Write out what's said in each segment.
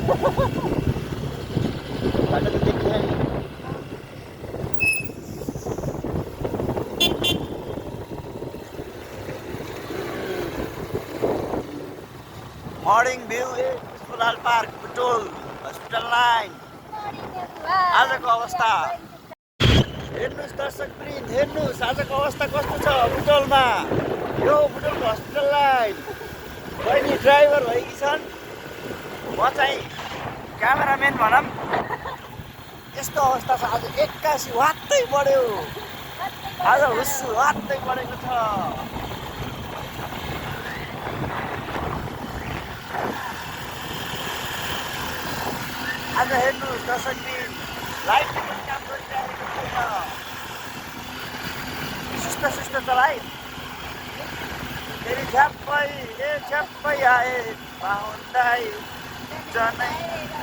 Morning view Pushpalal park Butwal hospital line आजको अवस्था हेर्नुहोस् दर्शकवृन्द, हेर्नुहोस् आजको अवस्था कस्तो छ बुटोलमा। यो बुटोलको हस्पिटल लाइन बहिनी ड्राइभर भएकी छन्, म चाहिँ क्यामेराम्यान भनौँ। यस्तो अवस्था छ आज। 81 वात्तै बढ्यो आज, हुस्सु वात्तै बढेको छ। आज हेर्नुहोस् दर्शकवृन्द, लाइटले पनि काम गरिरहेको छैन। सुस्त चलाइ फेरि झ्याप्पै आए पाहुन्दाई जनै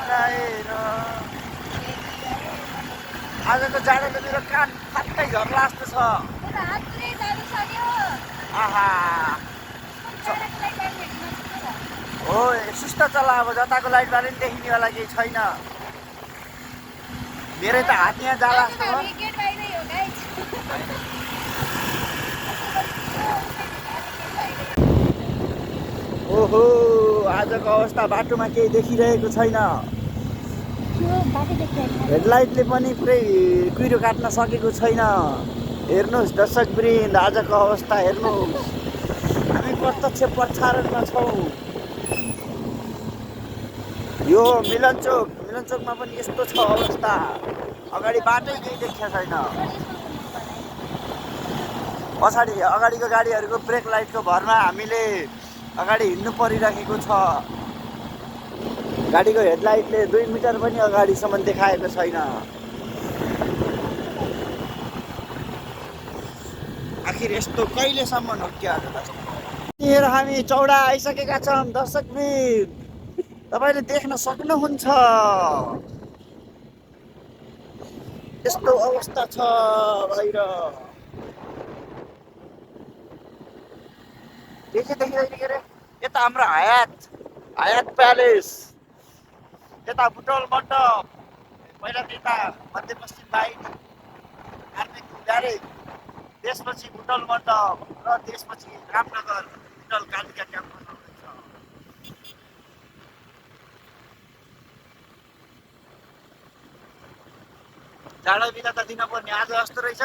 लाएर। आजको जाडोले मेरो कान फाट्टै झर्ला जस्तो छ। आहा हो, सुस्त चला। अब जताको लाइटबारे पनि देखिनेवाला केही छैन। मेरै त हात यहाँ जाला जस्तो हो। ओहो, आजको अवस्था बाटोमा केही देखिरहेको छैन। हेडलाइटले पनि पुरै कुहिरो काट्न सकेको छैन। हेर्नुहोस् दर्शकवृन्द, आजको अवस्था हेर्नुहोस्। हामी प्रत्यक्ष प्रसारणमा छौँ। यो मिलनचोकमा पनि यस्तो छ अवस्था। अगाडि बाटै केही देखिएको छैन। पछाडि अगाडिको गाडीहरूको ब्रेक लाइटको भरमा हामीले अगाडि हिँड्नु परिरहेको छ। गाडीको हेडलाइटले 2 मिटर पनि अगाडिसम्म देखाएको छैन। आखिर यस्तो कहिलेसम्म हो क्या? आज हामी चौडा आइसकेका छौँ दर्शकवृन्द, तपाईँले देख्न सक्नुहुन्छ। यस्तो अवस्था छ बाहिर। देखिँदैन के अरे? यता हाम्रो हयात प्यालेस, यता बुटोल मण्डप, पहिला त्यता मध्यपश्चिम लाइन कार्मिक ग्यारेज, त्यसपछि बुटोल मण्डप र त्यसपछि रामनगर बुटोल कालिका क्याम्पस आउँदैछ। जाडो बिदा त दिन पर्ने आज जस्तो रहेछ।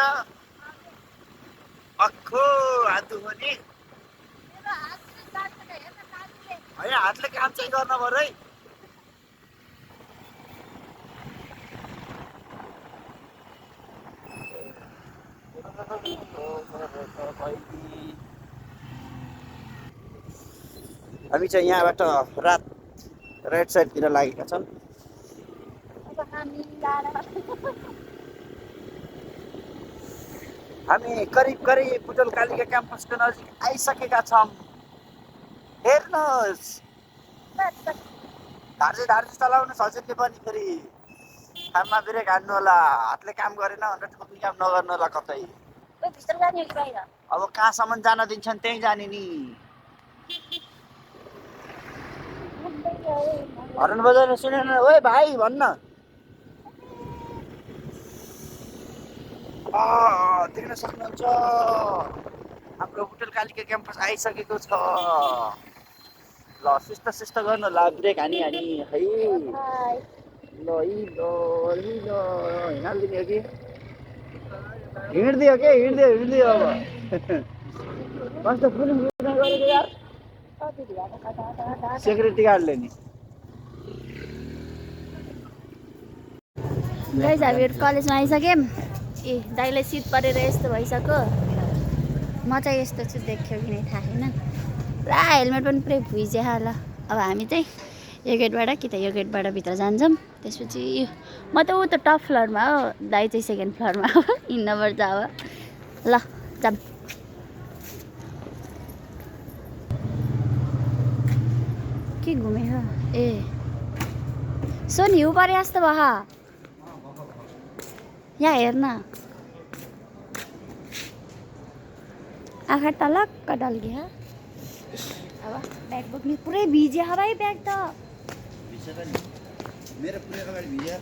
अक्खो हात दुख्यो नि। होइन, हातले काम चाहिँ गर्न पर्यो है। हामी चाहिँ यहाँबाट राइट साइडतिर लागेका छौँ। हामी करिब बुटोल कालिका क्याम्पसको नजिक आइसकेका छौँ। हेर्नुहोस्, धार्जे चलाउनु सजिलै पनि फेरि खाममा ब्रेक हान्नु होला। हातले काम गरेन भनेर ठोक्ने काम नगर्नु होला कतै। अब कहाँसम्म जान दिन्छन् त्यहीँ जाने नि। हर्न बजाएर सुनेन? ओए भाइ भन्न। देख्न सक्नुहुन्छ हाम्रो बुटोल कालिका क्याम्पस आइसकेको छ। ल सुस्त गर्नु ल, ब्रेक हानी है। ल हिँडिदिने हो कि हिँड्दियो अब कस्तो फिल्म गरेको यार सेक्युरिटी गार्डले नि। गाइस हामीहरू कलेजमा आइसक्यौँ। ए दाइलाई शीत परेर यस्तो भइसक्यो। म चाहिँ यस्तो छु, देख्यो कि नै थाहा छैन। पुरा हेलमेट पनि पुरै भुइज्या होला। अब हामी चाहिँ यो गेटबाट कि त यो गेटबाट भित्र जान्छौँ। त्यसपछि म त ऊ त टप फ्लोरमा हो, दाइ चाहिँ सेकेन्ड फ्लोरमा हो। हिँड्नुपर्छ अब। ल जाऊँ। के घुमेर ए सोनी हिउँ परे जस्तो भयो। यहाँ हेर्न, आँखा टलक्क डल्क्यो। अब ब्याग बोक्ने पुरै भिज्यो भाइ, ब्याग त मेरो पुरै अगाडि भिजा